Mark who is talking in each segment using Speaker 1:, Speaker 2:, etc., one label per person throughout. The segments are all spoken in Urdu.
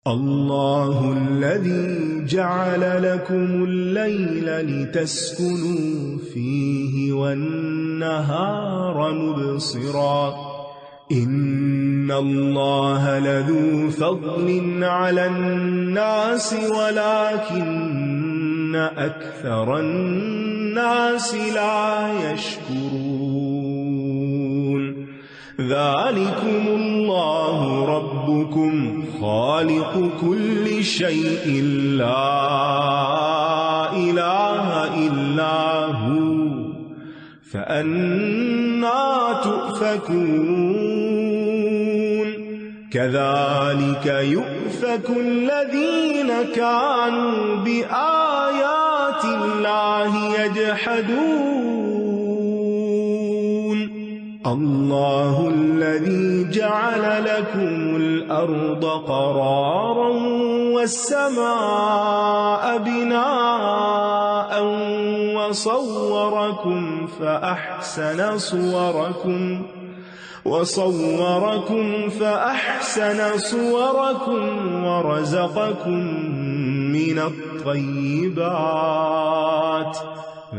Speaker 1: اللہ الذی جعل لکم اللیل لتسکنوا فیہ والنہار مبصرا ان اللہ لذو فضل علی الناس ولکن اکثر الناس لا یشکرون ذالکم اللہ ربکم خالق كل شيء لا إله إلا هو فأنا تؤفكون كذلك يؤفك الذين كانوا بآيات الله يجحدون اللہ الذی جعل لکم الارض قرارا والسماء بناء وصورکم فأحسن صورکم ورزقکم من الطیبات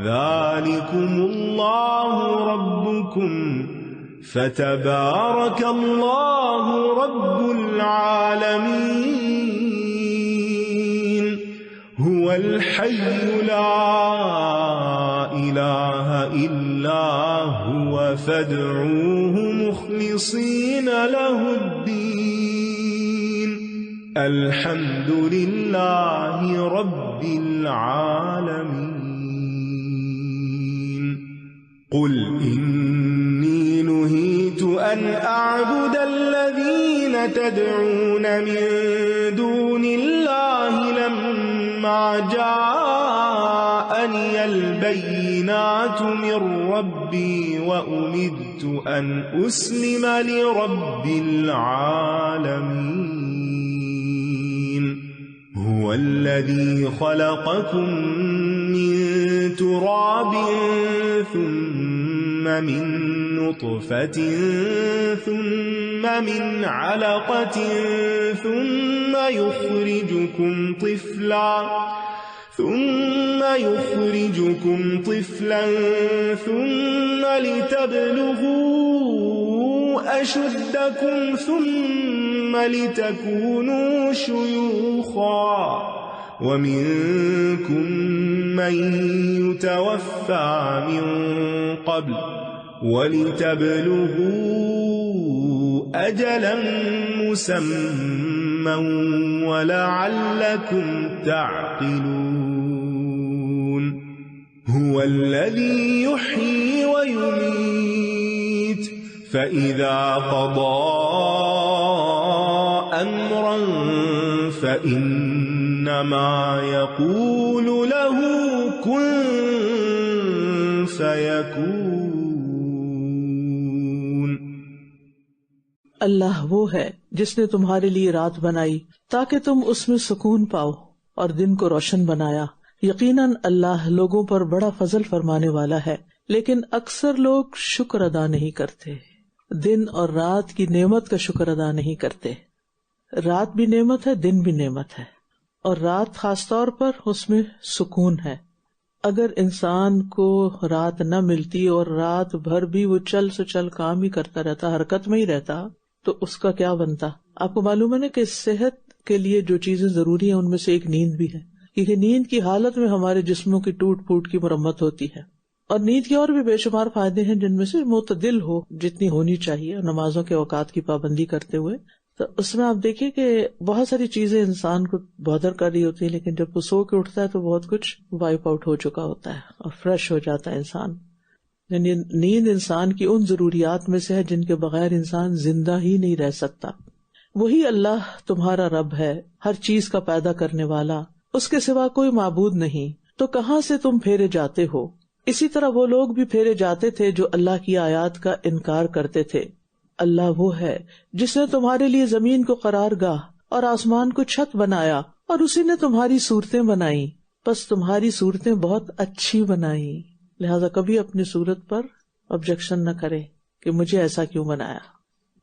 Speaker 1: ذالکم اللہ ربکم فتبارک اللہ رب العالمین هو الحی لا الہ الا هو فادعوه مخلصین له الدین الحمد للہ رب العالمین قل انی نہیت ان اعبد الذین تدعون من دون اللہ لما جاءنی البینات من ربی وامرت ان اسلم لرب العالمین هو الذی خلقکم من تراب ثم من نطفة ثم من علقة ثم يخرجكم طفلا ثم لتبلغوا أشدكم ثم لتكونوا شيوخا ومنكم من يتوفى من قبل وَلِتَبْلُغُوا أَجَلًا مُّسَمًّى وَلَعَلَّكُمْ تَعْقِلُونَ هُوَ الَّذِي يُحْيِي وَيُمِيتُ فَإِذَا قَضَى أَمْرًا فَإِنَّمَا يَقُولُ لَهُ كُن فَيَكُونُ.
Speaker 2: اللہ وہ ہے جس نے تمہارے لیے رات بنائی تاکہ تم اس میں سکون پاؤ اور دن کو روشن بنایا. یقیناً اللہ لوگوں پر بڑا فضل فرمانے والا ہے، لیکن اکثر لوگ شکر ادا نہیں کرتے. دن اور رات کی نعمت کا شکر ادا نہیں کرتے. رات بھی نعمت ہے، دن بھی نعمت ہے، اور رات خاص طور پر اس میں سکون ہے. اگر انسان کو رات نہ ملتی اور رات بھر بھی وہ چل سے چل کام ہی کرتا رہتا، حرکت میں ہی رہتا، تو اس کا کیا بنتا؟ آپ کو معلوم ہے نا کہ صحت کے لیے جو چیزیں ضروری ہیں ان میں سے ایک نیند بھی ہے، کیونکہ نیند کی حالت میں ہمارے جسموں کی ٹوٹ پھوٹ کی مرمت ہوتی ہے. اور نیند کے اور بھی بے شمار فائدے ہیں، جن میں سے معتدل ہو جتنی ہونی چاہیے، نمازوں کے اوقات کی پابندی کرتے ہوئے. تو اس میں آپ دیکھیے کہ بہت ساری چیزیں انسان کو بہتر کر رہی ہوتی ہیں، لیکن جب وہ سو کے اٹھتا ہے تو بہت کچھ وائپ آؤٹ ہو چکا ہوتا ہے اور فریش ہو جاتا ہے انسان. یعنی نیند انسان کی ان ضروریات میں سے ہے جن کے بغیر انسان زندہ ہی نہیں رہ سکتا. وہی اللہ تمہارا رب ہے، ہر چیز کا پیدا کرنے والا، اس کے سوا کوئی معبود نہیں. تو کہاں سے تم پھیرے جاتے ہو؟ اسی طرح وہ لوگ بھی پھیرے جاتے تھے جو اللہ کی آیات کا انکار کرتے تھے. اللہ وہ ہے جس نے تمہارے لیے زمین کو قرار گاہ اور آسمان کو چھت بنایا، اور اسی نے تمہاری صورتیں بنائی، بس تمہاری صورتیں بہت اچھی بنائی. لہذا کبھی اپنی صورت پر آبجیکشن نہ کریں کہ مجھے ایسا کیوں بنایا.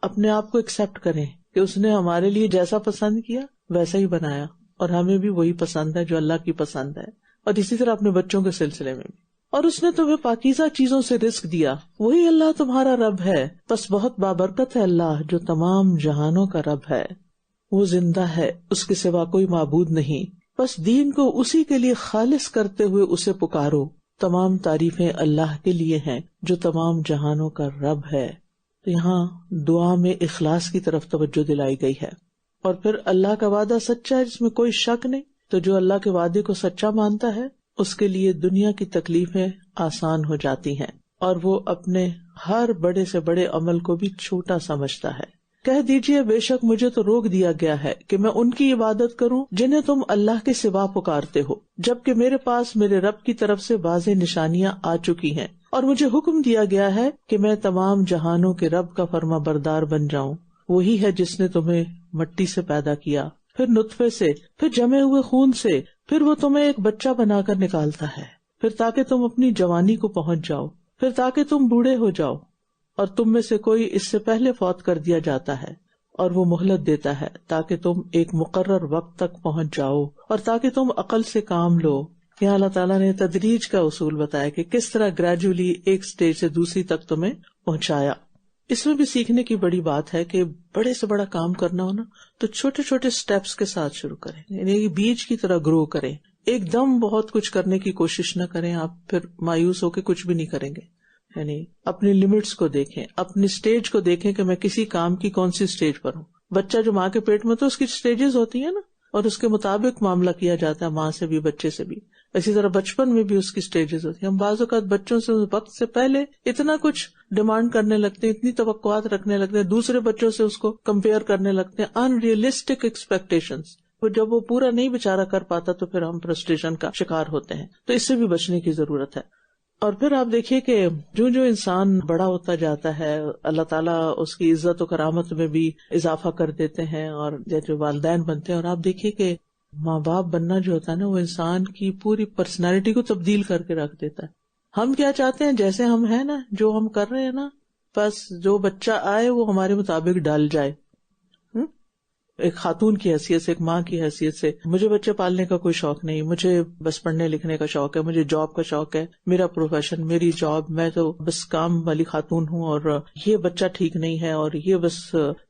Speaker 2: اپنے آپ کو ایکسپٹ کریں کہ اس نے ہمارے لیے جیسا پسند کیا ویسا ہی بنایا، اور ہمیں بھی وہی پسند ہے جو اللہ کی پسند ہے، اور اسی طرح اپنے بچوں کے سلسلے میں بھی۔ اور اس نے تمہیں پاکیزہ چیزوں سے رزق دیا، وہی اللہ تمہارا رب ہے، بس بہت بابرکت ہے اللہ جو تمام جہانوں کا رب ہے۔ وہ زندہ ہے، اس کے سوا کوئی معبود نہیں، بس دین کو اسی کے لیے خالص کرتے ہوئے اسے پکارو۔ تمام تعریفیں اللہ کے لیے ہیں جو تمام جہانوں کا رب ہے۔ تو یہاں دعا میں اخلاص کی طرف توجہ دلائی گئی ہے، اور پھر اللہ کا وعدہ سچا ہے جس میں کوئی شک نہیں، تو جو اللہ کے وعدے کو سچا مانتا ہے اس کے لیے دنیا کی تکلیفیں آسان ہو جاتی ہیں، اور وہ اپنے ہر بڑے سے بڑے عمل کو بھی چھوٹا سمجھتا ہے۔ کہہ دیجئے بے شک مجھے تو روک دیا گیا ہے کہ میں ان کی عبادت کروں جنہیں تم اللہ کے سوا پکارتے ہو، جبکہ میرے پاس میرے رب کی طرف سے واضح نشانیاں آ چکی ہیں، اور مجھے حکم دیا گیا ہے کہ میں تمام جہانوں کے رب کا فرما بردار بن جاؤں۔ وہی ہے جس نے تمہیں مٹی سے پیدا کیا، پھر نطفے سے، پھر جمے ہوئے خون سے، پھر وہ تمہیں ایک بچہ بنا کر نکالتا ہے، پھر تاکہ تم اپنی جوانی کو پہنچ جاؤ، پھر تاکہ تم بوڑھے ہو جاؤ، اور تم میں سے کوئی اس سے پہلے فوت کر دیا جاتا ہے، اور وہ مہلت دیتا ہے تاکہ تم ایک مقرر وقت تک پہنچ جاؤ، اور تاکہ تم عقل سے کام لو۔ یہاں اللہ تعالیٰ نے تدریج کا اصول بتایا کہ کس طرح گریجولی ایک سٹیج سے دوسری تک تمہیں پہنچایا۔ اس میں بھی سیکھنے کی بڑی بات ہے کہ بڑے سے بڑا کام کرنا ہو نا تو چھوٹے چھوٹے سٹیپس کے ساتھ شروع کریں، یعنی بیج کی طرح گرو کریں۔ ایک دم بہت کچھ کرنے کی کوشش نہ کریں، آپ پھر مایوس ہو کے کچھ بھی نہیں کریں گے۔ یعنی اپنی لمٹس کو دیکھیں، اپنی سٹیج کو دیکھیں کہ میں کسی کام کی کون سی سٹیج پر ہوں۔ بچہ جو ماں کے پیٹ میں تو اس کی سٹیجز ہوتی ہیں نا، اور اس کے مطابق معاملہ کیا جاتا ہے، ماں سے بھی بچے سے بھی۔ اسی طرح بچپن میں بھی اس کی سٹیجز ہوتی ہیں۔ ہم بعض اوقات بچوں سے وقت سے پہلے اتنا کچھ ڈیمانڈ کرنے لگتے ہیں، اتنی توقعات رکھنے لگتے ہیں، دوسرے بچوں سے اس کو کمپیئر کرنے لگتے ہیں، ان ریئلسٹک ایکسپیکٹیشنز۔ جب وہ پورا نہیں بیچارہ کر پاتا تو پھر ہم فرسٹریشن کا شکار ہوتے ہیں۔ تو اس سے بھی بچنے کی ضرورت ہے۔ اور پھر آپ دیکھیے کہ جو انسان بڑا ہوتا جاتا ہے اللہ تعالیٰ اس کی عزت و کرامت میں بھی اضافہ کر دیتے ہیں، اور جو والدین بنتے ہیں، اور آپ دیکھیے کہ ماں باپ بننا جو ہوتا ہے نا وہ انسان کی پوری پرسنالٹی کو تبدیل کر کے رکھ دیتا ہے۔ ہم کیا چاہتے ہیں، جیسے ہم ہیں نا، جو ہم کر رہے ہیں نا، بس جو بچہ آئے وہ ہمارے مطابق ڈال جائے۔ ایک خاتون کی حیثیت سے، ایک ماں کی حیثیت سے مجھے بچے پالنے کا کوئی شوق نہیں، مجھے بس پڑھنے لکھنے کا شوق ہے، مجھے جاب کا شوق ہے، میرا پروفیشن، میری جاب، میں تو بس کام والی خاتون ہوں، اور یہ بچہ ٹھیک نہیں ہے، اور یہ بس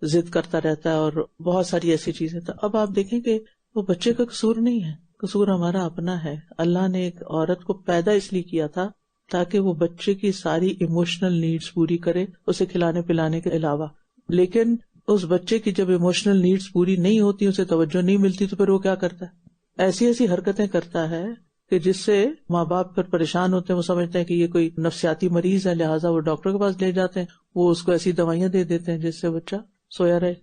Speaker 2: ضد کرتا رہتا ہے، اور بہت ساری ایسی چیزیں۔ تو اب آپ دیکھیں کہ وہ بچے کا قصور نہیں ہے، قصور ہمارا اپنا ہے۔ اللہ نے ایک عورت کو پیدا اس لیے کیا تھا تاکہ وہ بچے کی ساری ایموشنل نیڈز پوری کرے، اسے کھلانے پلانے کے علاوہ۔ لیکن اس بچے کی جب ایموشنل نیڈز پوری نہیں ہوتی، اسے توجہ نہیں ملتی، تو پھر وہ کیا کرتا ہے؟ ایسی ایسی حرکتیں کرتا ہے کہ جس سے ماں باپ پھر پریشان ہوتے ہیں۔ وہ سمجھتے ہیں کہ یہ کوئی نفسیاتی مریض ہے، لہٰذا وہ ڈاکٹر کے پاس لے جاتے ہیں، وہ اس کو ایسی دوائیاں دے دیتے ہیں جس سے بچہ سویا رہے۔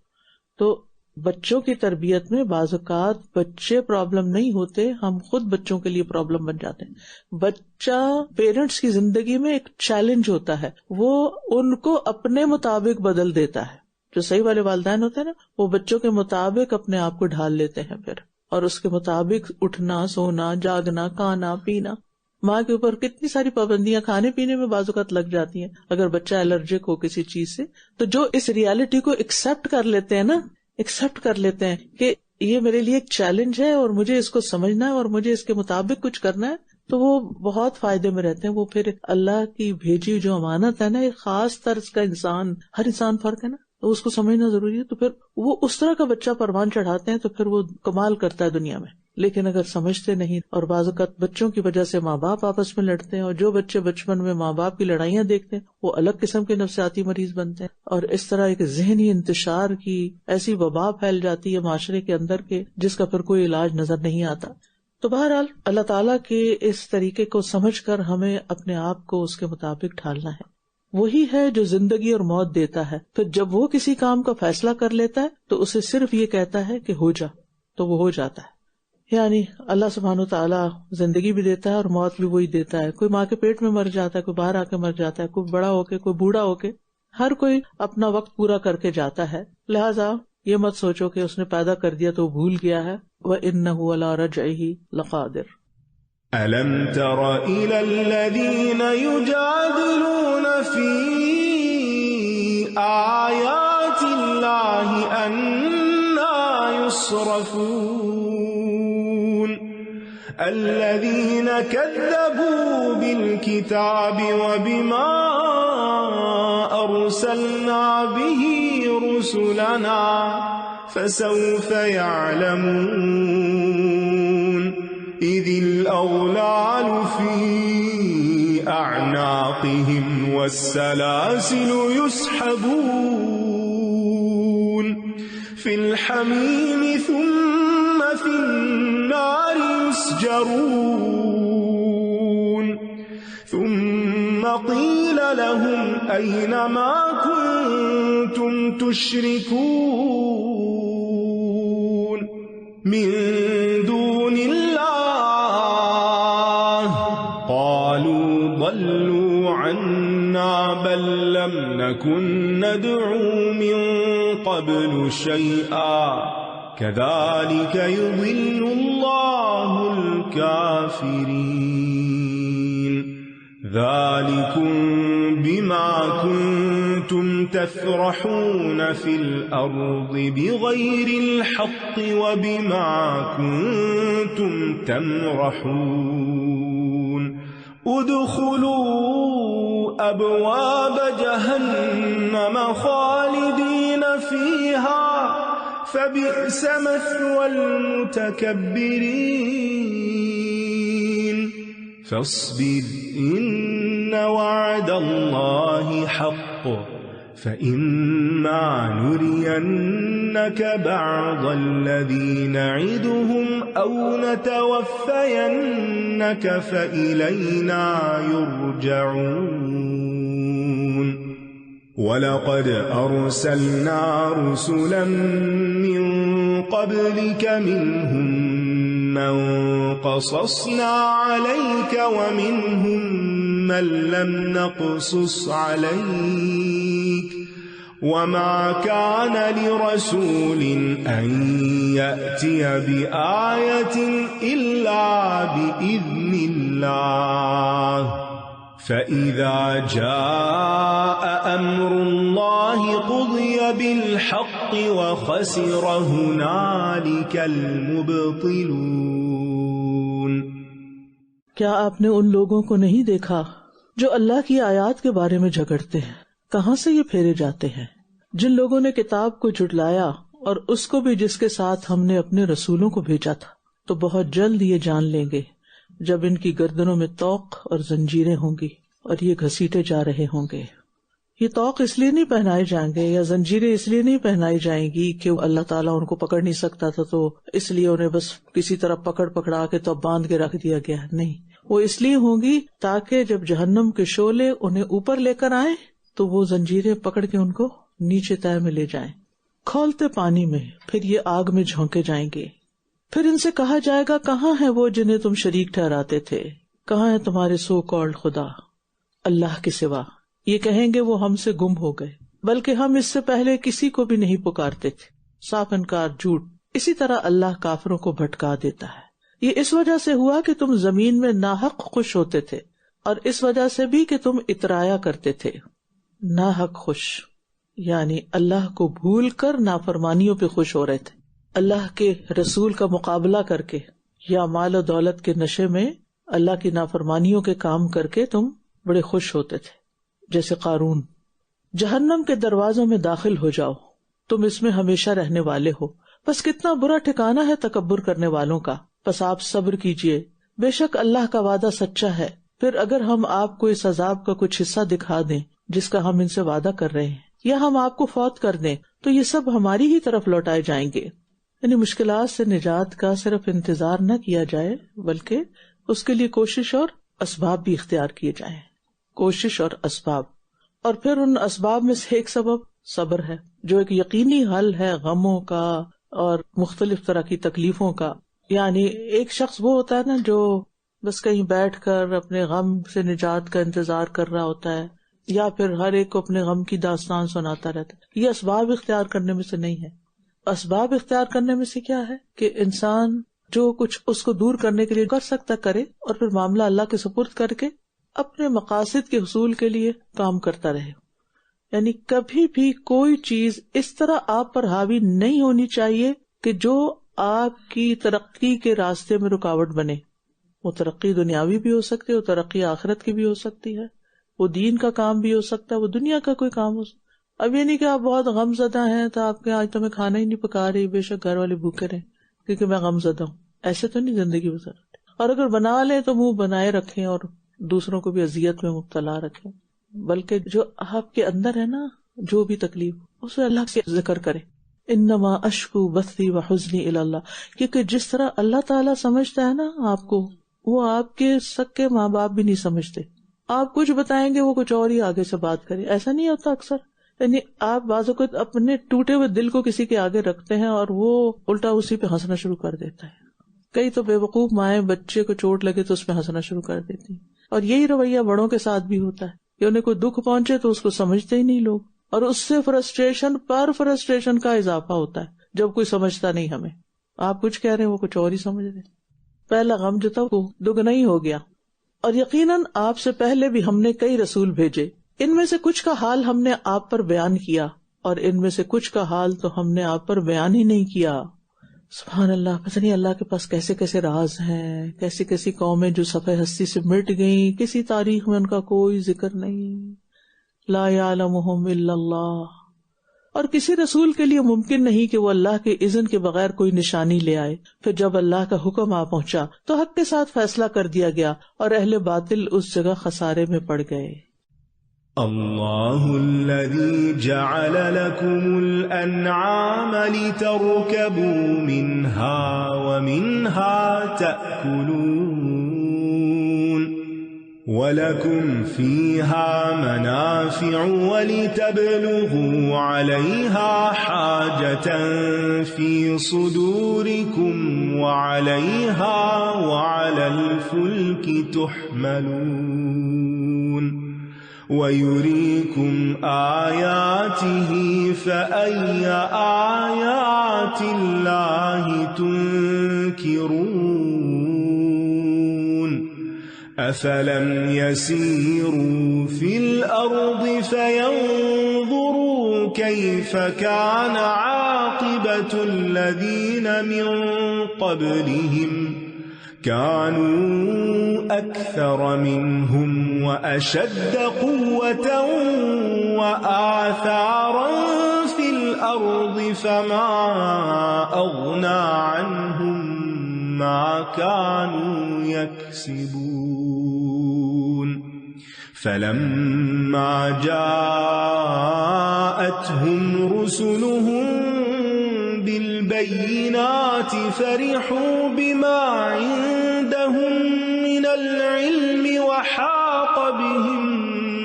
Speaker 2: تو بچوں کی تربیت میں بعض اوقات بچے پرابلم نہیں ہوتے، ہم خود بچوں کے لیے پرابلم بن جاتے ہیں۔ بچہ پیرنٹس کی زندگی میں ایک چیلنج ہوتا ہے، وہ ان کو اپنے مطابق بدل دیتا ہے۔ جو صحیح والے والدین ہوتے ہیں نا، وہ بچوں کے مطابق اپنے آپ کو ڈھال لیتے ہیں پھر، اور اس کے مطابق اٹھنا، سونا، جاگنا، کھانا پینا۔ ماں کے اوپر کتنی ساری پابندیاں کھانے پینے میں بعض اوقات لگ جاتی ہیں اگر بچہ الرجک ہو کسی چیز سے۔ تو جو اس ریالٹی کو ایکسپٹ کر لیتے ہیں نا، ایکسپٹ کر لیتے ہیں کہ یہ میرے لیے ایک چیلنج ہے اور مجھے اس کو سمجھنا ہے اور مجھے اس کے مطابق کچھ کرنا ہے، تو وہ بہت فائدے میں رہتے ہیں۔ وہ پھر اللہ کی بھیجی جو امانت ہے نا، ایک خاص طرز کا انسان، ہر انسان فرق ہے نا، تو اس کو سمجھنا ضروری ہے۔ تو پھر وہ اس طرح کا بچہ پروان چڑھاتے ہیں تو پھر وہ کمال کرتا ہے دنیا میں۔ لیکن اگر سمجھتے نہیں، اور بعض اوقات بچوں کی وجہ سے ماں باپ آپس میں لڑتے ہیں، اور جو بچے بچپن میں ماں باپ کی لڑائیاں دیکھتے ہیں وہ الگ قسم کے نفسیاتی مریض بنتے ہیں، اور اس طرح ایک ذہنی انتشار کی ایسی وبا پھیل جاتی ہے معاشرے کے اندر کے جس کا پھر کوئی علاج نظر نہیں آتا۔ تو بہرحال اللہ تعالیٰ کے اس طریقے کو سمجھ کر ہمیں اپنے آپ کو اس کے مطابق ڈھالنا ہے۔ وہی ہے جو زندگی اور موت دیتا ہے، پھر جب وہ کسی کام کا فیصلہ کر لیتا ہے تو اسے صرف یہ کہتا ہے کہ ہو جا، تو وہ ہو جاتا ہے۔ یعنی اللہ سبحانہ وتعالیٰ زندگی بھی دیتا ہے اور موت بھی وہی دیتا ہے۔ کوئی ماں کے پیٹ میں مر جاتا ہے، کوئی باہر آ کے مر جاتا ہے، کوئی بڑا ہو کے، کوئی بوڑھا ہو کے، ہر کوئی اپنا وقت پورا کر کے جاتا ہے۔ لہٰذا یہ مت سوچو کہ اس نے پیدا کر دیا تو وہ بھول گیا ہے۔ وَإِنَّهُ عَلَىٰ رَجْعِهِ لَقَادِرٌ۔
Speaker 1: أَلَمْ تَرَ إِلَى الَّذِينَ يُجَادِلُونَ فِي آيَاتِ اللَّهِ أَنَّىٰ يُصْرَفُونَ يصرفون الذين كذبوا بالكتاب وبما أرسلنا به رسلنا فسوف يعلمون إذ الأغلال في أعناقهم والسلاسل يسحبون في الحميم ثم في النار يسجرون ثم قيل لهم أين ما كنتم تشركون من دون الله قالوا ضلوا عنا بل لم نكن ندعو من قبل شيئا كذلك يضل الله الكافرين ذلكم بما كنتم تفرحون في الأرض بغير الحق وبما كنتم تمرحون ادخلوا أبواب جهنم خالدين فيها فبئس مثوى المتكبرين فاصبر إن وعد الله حق فإما نرينك بعض الذي نعدهم أو نتوفينك فإلينا يرجعون وَلَقَدْ أَرْسَلْنَا رُسُلًا مِّن قَبْلِكَ مِنْهُم مَّن قَصَصْنَا عَلَيْكَ وَمِنْهُم مَّن لَّمْ نَقْصُصْ عَلَيْكَ وَمَا كَانَ لِرَسُولٍ أَن يَأْتِيَ بِآيَةٍ إِلَّا بِإِذْنِ اللَّهِ فَإِذَا جَاءَ أَمْرُ اللَّهِ قُضِيَ بِالْحَقِّ وَخَسِرَ هُنَالِكَ الْمُبْطِلُونَ۔
Speaker 2: کیا آپ نے ان لوگوں کو نہیں دیکھا جو اللہ کی آیات کے بارے میں جھگڑتے ہیں؟ کہاں سے یہ پھیرے جاتے ہیں؟ جن لوگوں نے کتاب کو جھٹلایا اور اس کو بھی جس کے ساتھ ہم نے اپنے رسولوں کو بھیجا تھا، تو بہت جلد یہ جان لیں گے جب ان کی گردنوں میں طوق اور زنجیریں ہوں گی اور یہ گھسیٹے جا رہے ہوں گے۔ یہ طوق اس لیے نہیں پہنائے جائیں گے یا زنجیریں اس لیے نہیں پہنائی جائیں گی کہ اللہ تعالیٰ ان کو پکڑ نہیں سکتا تھا تو اس لیے انہیں بس کسی طرح پکڑا کے تو باندھ کے رکھ دیا گیا، نہیں، وہ اس لیے ہوں گی تاکہ جب جہنم کے شعلے انہیں اوپر لے کر آئیں تو وہ زنجیریں پکڑ کے ان کو نیچے تہہ میں لے جائیں، کھولتے پانی میں، پھر یہ آگ میں جھونکے جائیں گے۔ پھر ان سے کہا جائے گا، کہاں ہے وہ جنہیں تم شریک ٹھہراتے تھے؟ کہاں ہے تمہارے سو کالڈ خدا اللہ کے سوا؟ یہ کہیں گے وہ ہم سے گم ہو گئے، بلکہ ہم اس سے پہلے کسی کو بھی نہیں پکارتے تھے۔ صاف انکار، جھوٹ۔ اسی طرح اللہ کافروں کو بھٹکا دیتا ہے۔ یہ اس وجہ سے ہوا کہ تم زمین میں ناحق خوش ہوتے تھے، اور اس وجہ سے بھی کہ تم اترایا کرتے تھے۔ ناحق خوش یعنی اللہ کو بھول کر نافرمانیوں پہ خوش ہو رہے تھے، اللہ کے رسول کا مقابلہ کر کے یا مال و دولت کے نشے میں اللہ کی نافرمانیوں کے کام کر کے تم بڑے خوش ہوتے تھے، جیسے قارون۔ جہنم کے دروازوں میں داخل ہو جاؤ، تم اس میں ہمیشہ رہنے والے ہو، بس کتنا برا ٹھکانہ ہے تکبر کرنے والوں کا۔ بس آپ صبر کیجئے، بے شک اللہ کا وعدہ سچا ہے۔ پھر اگر ہم آپ کو اس عذاب کا کچھ حصہ دکھا دیں جس کا ہم ان سے وعدہ کر رہے ہیں، یا ہم آپ کو فوت کر دیں، تو یہ سب ہماری ہی طرف لوٹائے جائیں گے۔ یعنی مشکلات سے نجات کا صرف انتظار نہ کیا جائے، بلکہ اس کے لیے کوشش اور اسباب بھی اختیار کیے جائیں۔ کوشش اور اسباب، اور پھر ان اسباب میں سے ایک سبب صبر ہے، جو ایک یقینی حل ہے غموں کا اور مختلف طرح کی تکلیفوں کا۔ یعنی ایک شخص وہ ہوتا ہے نا جو بس کہیں بیٹھ کر اپنے غم سے نجات کا انتظار کر رہا ہوتا ہے، یا پھر ہر ایک کو اپنے غم کی داستان سناتا رہتا ہے۔ یہ اسباب اختیار کرنے میں سے نہیں ہے۔ اسباب اختیار کرنے میں سے کیا ہے کہ انسان جو کچھ اس کو دور کرنے کے لیے کر سکتا کرے، اور پھر معاملہ اللہ کے سپرد کر کے اپنے مقاصد کے حصول کے لیے کام کرتا رہے۔ یعنی کبھی بھی کوئی چیز اس طرح آپ پر حاوی نہیں ہونی چاہیے کہ جو آپ کی ترقی کے راستے میں رکاوٹ بنے، وہ ترقی دنیاوی بھی ہو سکتی ہے، وہ ترقی آخرت کی بھی ہو سکتی ہے، وہ دین کا کام بھی ہو سکتا ہے، وہ دنیا کا کوئی کام ہو سکتا ہے۔ اب یہ نہیں کہ آپ بہت غم زدہ ہیں تو آپ کے آج تو میں کھانا ہی نہیں پکا رہی، بے شک گھر والے بھوکے رہیں کیونکہ میں غم زدہ ہوں، ایسے تو نہیں زندگی گزر۔ اور اگر بنا لیں تو منہ بنائے رکھیں اور دوسروں کو بھی اذیت میں مبتلا رکھیں، بلکہ جو آپ کے اندر ہے نا، جو بھی تکلیف اسے اللہ سے ذکر کریں۔ انما اشکو بثی وحزنی الی اللہ، کیونکہ جس طرح اللہ تعالیٰ سمجھتا ہے نا آپ کو، وہ آپ کے سکے ماں باپ بھی نہیں سمجھتے۔ آپ کچھ بتائیں گے وہ کچھ اور ہی آگے سے بات کرے، ایسا نہیں ہوتا اکثر؟ یعنی آپ بعض اوقات اپنے ٹوٹے ہوئے دل کو کسی کے آگے رکھتے ہیں اور وہ الٹا اسی پہ ہنسنا شروع کر دیتا ہے۔ کئی تو بے وقوف مائیں بچے کو چوٹ لگے تو اس پہ ہنسنا شروع کر دیتی ہیں، اور یہی رویہ بڑوں کے ساتھ بھی ہوتا ہے کہ انہیں کوئی دکھ پہنچے تو اس کو سمجھتے ہی نہیں لوگ، اور اس سے فرسٹریشن پر فرسٹریشن کا اضافہ ہوتا ہے جب کوئی سمجھتا نہیں ہمیں۔ آپ کچھ کہہ رہے ہیں وہ کچھ اور ہی سمجھ رہے، پہلا غم جو تھا وہ دگنا ہی ہو گیا۔ اور یقیناً آپ سے پہلے بھی ہم نے کئی رسول بھیجے، ان میں سے کچھ کا حال ہم نے آپ پر بیان کیا اور ان میں سے کچھ کا حال تو ہم نے آپ پر بیان ہی نہیں کیا۔ سبحان اللہ، پتہ نہیں اللہ کے پاس کیسے کیسے راز ہیں، کیسی کیسی قومیں جو صفحہ ہستی سے مٹ گئیں، کسی تاریخ میں ان کا کوئی ذکر نہیں، لا یعلمہم الا اللہ۔ اور کسی رسول کے لیے ممکن نہیں کہ وہ اللہ کے اذن کے بغیر کوئی نشانی لے آئے۔ پھر جب اللہ کا حکم آ پہنچا تو حق کے ساتھ فیصلہ کر دیا گیا اور اہل باطل اس جگہ خسارے میں پڑ گئے۔
Speaker 1: اللہ الذی جعل لکم الانعام لترکبوا منها ومنها تأکلون وَلَكُمْ فِيهَا مَنَافِعُ وَلِتَبْلُغُوا عَلَيْهَا حَاجَةً فِي صُدُورِكُمْ وَعَلَيْهَا وَعَلَى الْفُلْكِ تُحْمَلُونَ وَيُرِيكُمْ آيَاتِهِ فَأَيَّ آيَاتِ اللَّهِ تُنْكِرُونَ أَفَلَمْ يَسِيرُوا فِي الْأَرْضِ فَيَنْظُرُوا كَيْفَ كَانَ عَاقِبَةُ الَّذِينَ مِنْ قَبْلِهِمْ كَانُوا أَكْثَرَ مِنْهُمْ وَأَشَدَّ قُوَّةً وَآثَارًا فِي الْأَرْضِ فَمَا أَغْنَى عَنْهُمْ مَا كَانُوا يَكْسِبُونَ فَلَمَّا جَاءَتْهُمْ رُسُلُهُم بِالْبَيِّنَاتِ فَرِحُوا بِمَا عِندَهُم مِّنَ الْعِلْمِ وَحَاقَ بِهِم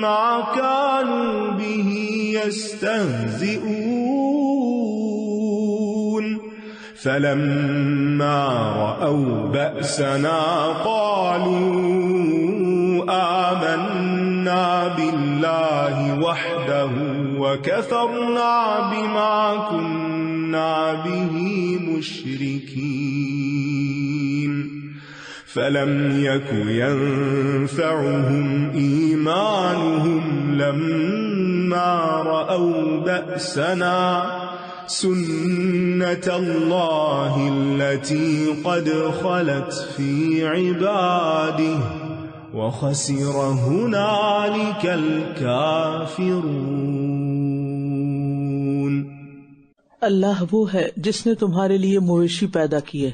Speaker 1: مَّا كَانُوا بِهِ يَسْتَهْزِئُونَ فَلَمَّا رَأَوْا بَأْسَنَا قَالُوا آمَنَّا بِاللَّهِ وَحْدَهُ وَكَفَرْنَا بِمَا كُنَّا بِهِ مُشْرِكِينَ فَلَمْ يَكُ يَنفَعُهُمْ إِيمَانُهُمْ لَمَّا رَأَوْا بَأْسَنَا سُنَّتَ اللَّهِ الَّتِي قَدْ خَلَتْ فِي عِبَادِهِ وَخَسِرَ هُنَالِكَ الْكَافِرُونَ۔
Speaker 2: اللہ وہ ہے جس نے تمہارے لیے مویشی پیدا کیے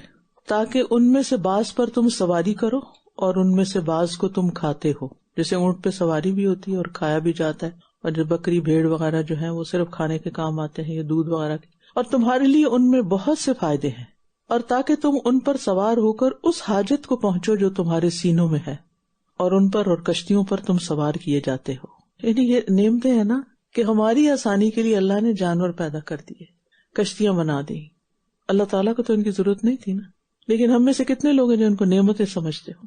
Speaker 2: تاکہ ان میں سے بعض پر تم سواری کرو اور ان میں سے بعض کو تم کھاتے ہو، جیسے اونٹ پہ سواری بھی ہوتی ہے اور کھایا بھی جاتا ہے، اور جو بکری بھیڑ وغیرہ جو ہیں وہ صرف کھانے کے کام آتے ہیں یا دودھ وغیرہ کے، اور تمہارے لیے ان میں بہت سے فائدے ہیں، اور تاکہ تم ان پر سوار ہو کر اس حاجت کو پہنچو جو تمہارے سینوں میں ہے، اور ان پر اور کشتیوں پر تم سوار کیے جاتے ہو۔ یعنی یہ نعمتیں ہیں نا کہ ہماری آسانی کے لیے اللہ نے جانور پیدا کر دیے، کشتیاں بنا دی۔ اللہ تعالیٰ کو تو ان کی ضرورت نہیں تھی نا، لیکن ہم میں سے کتنے لوگ ہیں جو ان کو نعمتیں سمجھتے ہو،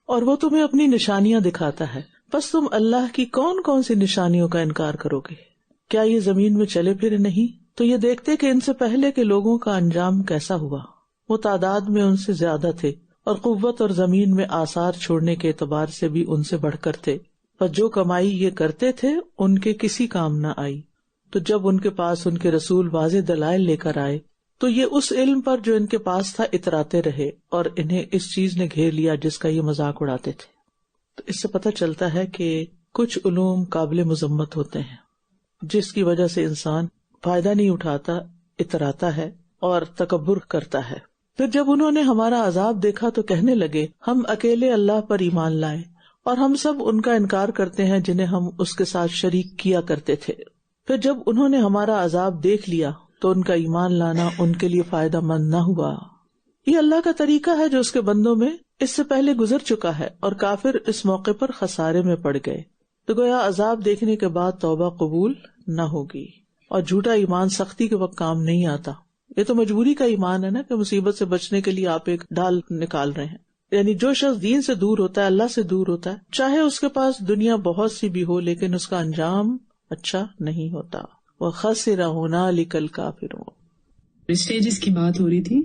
Speaker 2: اور وہ تمہیں اپنی نشانیاں دکھاتا ہے، پس تم اللہ کی کون کون سی نشانیوں کا انکار کرو گے؟ کیا یہ زمین میں چلے پھرے نہیں تو یہ دیکھتے کہ ان سے پہلے کے لوگوں کا انجام کیسا ہوا، وہ تعداد میں ان سے زیادہ تھے اور قوت اور زمین میں آثار چھوڑنے کے اعتبار سے بھی ان سے بڑھ کر تھے، پر جو کمائی یہ کرتے تھے ان کے کسی کام نہ آئی۔ تو جب ان کے پاس ان کے رسول واضح دلائل لے کر آئے تو یہ اس علم پر جو ان کے پاس تھا اتراتے رہے اور انہیں اس چیز نے گھیر لیا جس کا یہ مذاق اڑاتے تھے. تو اس سے پتہ چلتا ہے کہ کچھ علوم قابل مذمت ہوتے ہیں جس کی وجہ سے انسان فائدہ نہیں اٹھاتا، اتراتا ہے اور تکبر کرتا ہے. پھر جب انہوں نے ہمارا عذاب دیکھا تو کہنے لگے ہم اکیلے اللہ پر ایمان لائے اور ہم سب ان کا انکار کرتے ہیں جنہیں ہم اس کے ساتھ شریک کیا کرتے تھے. پھر جب انہوں نے ہمارا عذاب دیکھ لیا تو ان کا ایمان لانا ان کے لیے فائدہ مند نہ ہوا. یہ اللہ کا طریقہ ہے جو اس کے بندوں میں اس سے پہلے گزر چکا ہے، اور کافر اس موقع پر خسارے میں پڑ گئے. تو گویا عذاب دیکھنے کے بعد توبہ قبول نہ ہوگی، اور جھوٹا ایمان سختی کے وقت کام نہیں آتا. یہ تو مجبوری کا ایمان ہے نا کہ مصیبت سے بچنے کے لیے آپ ایک ڈال نکال رہے ہیں. یعنی جو شخص دین سے دور ہوتا ہے، اللہ سے دور ہوتا ہے، چاہے اس کے پاس دنیا بہت سی بھی ہو لیکن اس کا انجام اچھا نہیں ہوتا. وَخَسِرَ هُنَالِكَ الْكَافِرُونَ.
Speaker 3: اسٹیجز کی بات ہو رہی تھی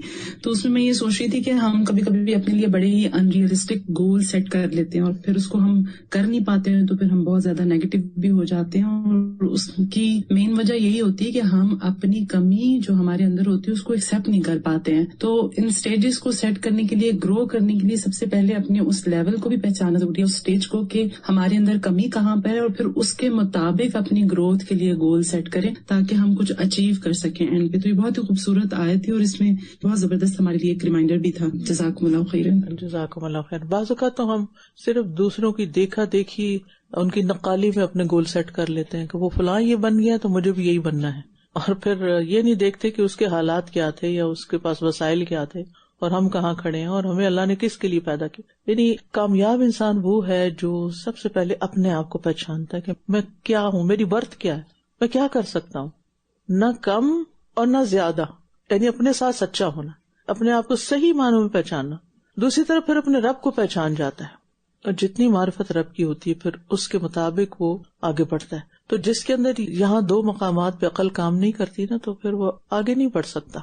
Speaker 3: تو اس میں یہ سوچ رہی تھی کہ ہم کبھی کبھی اپنے لیے بڑے ہی انریلسٹک گول سیٹ کر لیتے ہیں اور پھر اس کو ہم کر نہیں پاتے ہیں تو پھر ہم بہت زیادہ نیگیٹو بھی ہو جاتے ہیں. اور اس کی مین وجہ یہی ہوتی ہے کہ ہم اپنی کمی جو ہمارے اندر ہوتی ہے اس کو ایکسیپٹ نہیں کر پاتے ہیں. تو ان اسٹیجز کو سیٹ کرنے کے لیے، گرو کرنے کے لیے سب سے پہلے اپنے اس لیول کو بھی پہچانا ضروری ہے، اس اسٹیج کو کہ ہمارے اندر کمی کہاں پہ ہے، اور پھر اس کے مطابق اپنی گروتھ کے لیے گول سیٹ کریں تاکہ ہم کچھ اچیو کر سکیں اینڈ پہ. تو یہ بہت ہی خوبصورت آیت تھی اور اس میں بہت زبردست ہمارے لیے ایک ریمائنڈر بھی تھا. جزاکم اللہ خیر.
Speaker 2: جزاکم اللہ خیر. بعض اوقات تو ہم صرف دوسروں کی دیکھا دیکھی ان کی نقالی میں اپنے گول سیٹ کر لیتے ہیں کہ وہ فلاں یہ بن گیا تو مجھے بھی یہی بننا ہے، اور پھر یہ نہیں دیکھتے کہ اس کے حالات کیا تھے یا اس کے پاس وسائل کیا تھے اور ہم کہاں کھڑے ہیں اور ہمیں اللہ نے کس کے لیے پیدا کیا. یعنی کامیاب انسان وہ ہے جو سب سے پہلے اپنے آپ کو پہچانتا ہے کہ میں کیا ہوں، میری برتھ کیا ہے، میں کیا کر سکتا ہوں، نہ کم اور نہ زیادہ. یعنی اپنے ساتھ سچا ہونا، اپنے آپ کو صحیح معنوں میں پہچاننا. دوسری طرف پھر اپنے رب کو پہچان جاتا ہے، اور جتنی معرفت رب کی ہوتی ہے پھر اس کے مطابق وہ آگے بڑھتا ہے. تو جس کے اندر یہاں دو مقامات پہ عقل کام نہیں کرتی نا تو پھر وہ آگے نہیں بڑھ سکتا.